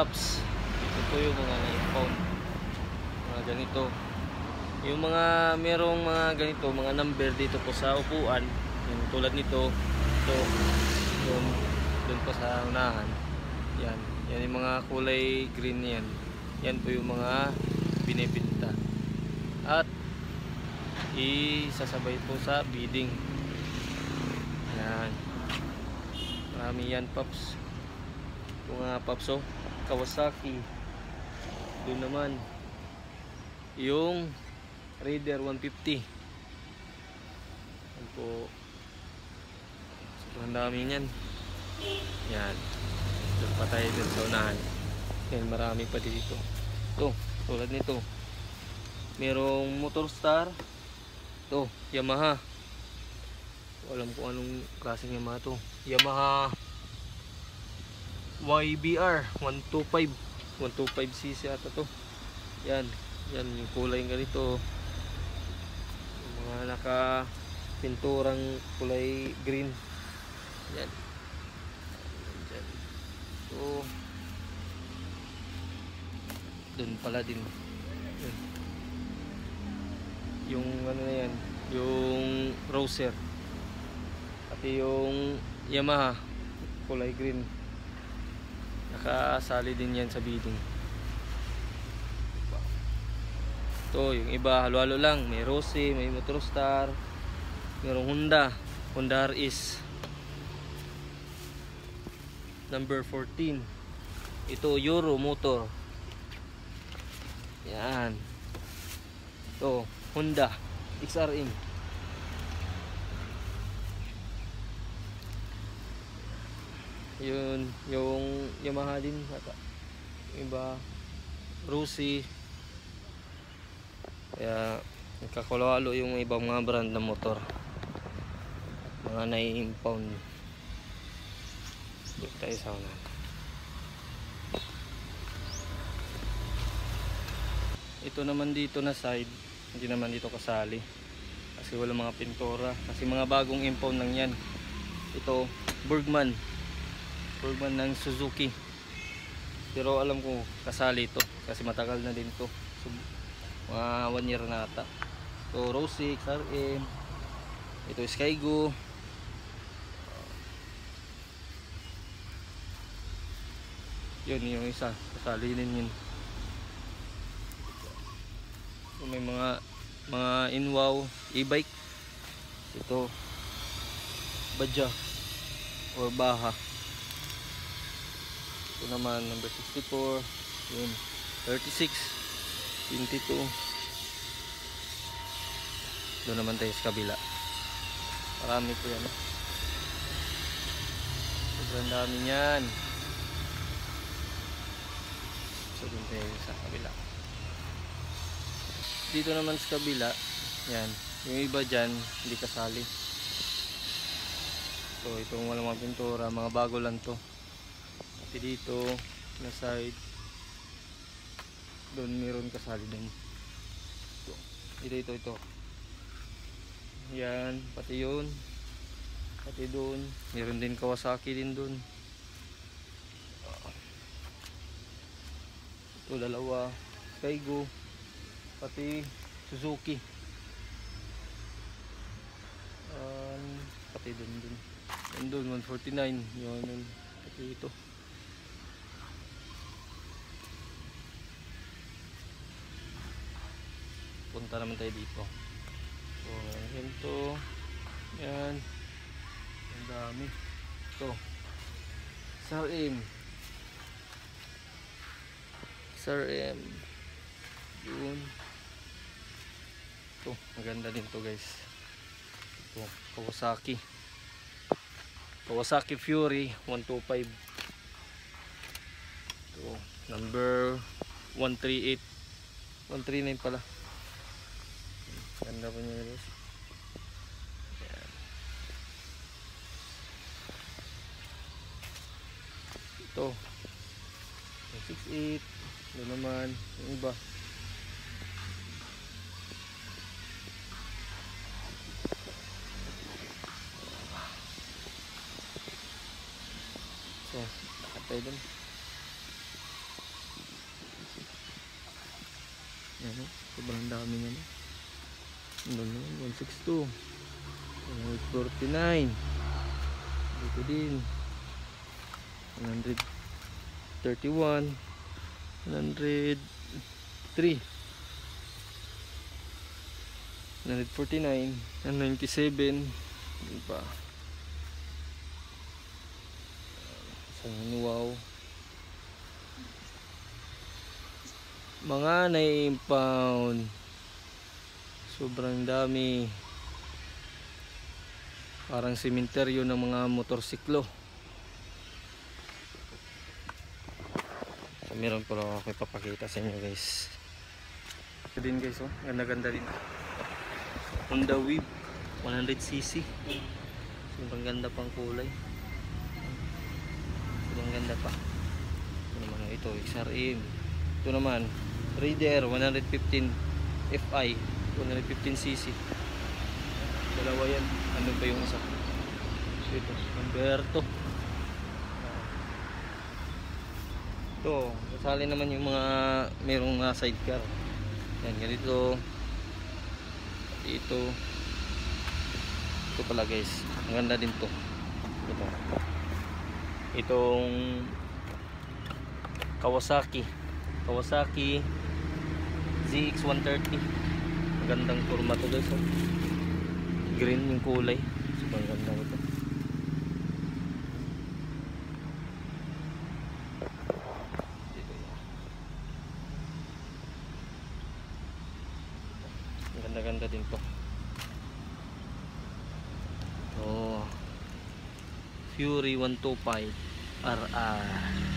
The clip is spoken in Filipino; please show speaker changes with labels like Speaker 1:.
Speaker 1: Paps, ito po yung mga na-impound, mga ganito. Yung mga merong mga ganito, mga number dito po sa upuan, yung tulad nito, ito, doon po sa unahan. Yan, yan yung mga kulay green yan. Yan po yung mga binibenta. At isasabay po sa bidding. Yan. Marami yan, Paps. Ito nga, Paps, oh. Kawasaki. Doon naman yung Raider 150. Yan po. Sobrang dami yan. Yan. Doon pa tayo doon sa unahan. Yan, marami pa dito. Ito, tulad nito. Merong Motorstar. Ito, Yamaha. Alam ko anong klaseng Yamaha to. Yamaha YBR 125 125cc ata to. Yan, yan yung kulay ganito. Yung mga naka pinturang kulay green. Yan. Yan. So dun pala din. Yan. Yung ano na yan, yung Roser. Pati yung Yamaha kulay green, nakasali din yan sa bidding. Ito yung iba halo-halo lang, may Rossi, may Motorstar, mayroong Honda RS number 14. Ito Euro motor. Yan. Ito Honda XRM. Yun, yung Yamaha din ata. Yung iba Rossi. Kaya nagkakulalo yung ibang mga brand na motor. Mga na-impound. Dito tayo sa unahan. Ito naman dito na side, hindi naman dito kasali. Kasi wala mga pintura. Kasi mga bagong impound lang yan. Ito, Bergman ng Suzuki. Pero alam ko kasali ito kasi matagal na din to. So, mga 1 year na ata. Ito Rossi XRM. Ito Skygo. Yun yung isa, kasali din yun. So, may mga Inwow e-bike. Ito Badja or Baha. Ito naman number 64, yun, 36, 22. Doon naman tayo sa kabila. Marami po yan. Sobrang dami yan. So doon tayo sa kabila. Dito naman sa kabila, yan, yung iba dyan hindi kasali. So itong walang mga pintura, mga bago lang to. Dito na side doon meron kasali din. Ito yan, pati yun, pati doon meron din Kawasaki din doon. Ito dalawa Skygo, pati Suzuki, pati doon 149 yun, pati ito. Punta naman tayo dito. So, yan to. Yan. Ang dami. Ito. SRM. Yun. Ito. Maganda din to guys. Ito. Kawasaki Fury 125. Ito. Number 138. 139 pala. Ganda po niya guys. Ayan. Ito 168. Ito naman yung iba. So, lakad tayo dun. ano, sobrang dami nga na. Ano naman, 162, 149, dito din 131, 103, 149, 197, diba? So, wow, mga 9 pound, sobrang dami, parang sementeryo ng mga motorsiklo. So, meron po ako ipapakita sa inyo guys. Ito din guys, oh, ganda-ganda din. Honda Wave 100cc, sobrang ganda pang kulay, sobrang ganda pa. Ito naman, ito XRM. Ito naman Raider 115 Fi 115cc, dalawa yan. Ano ba yung isa? Ito Humberto. Ito kasali naman yung mga merong sidecar yan, ganito. Ito pala guys, ang ganda din to. Itong Kawasaki ZX130, magandang forma to guys, oh. Green yung kulay, sobrang ganda ito. Ganda-ganda din to. Oh, Fury 125 RR.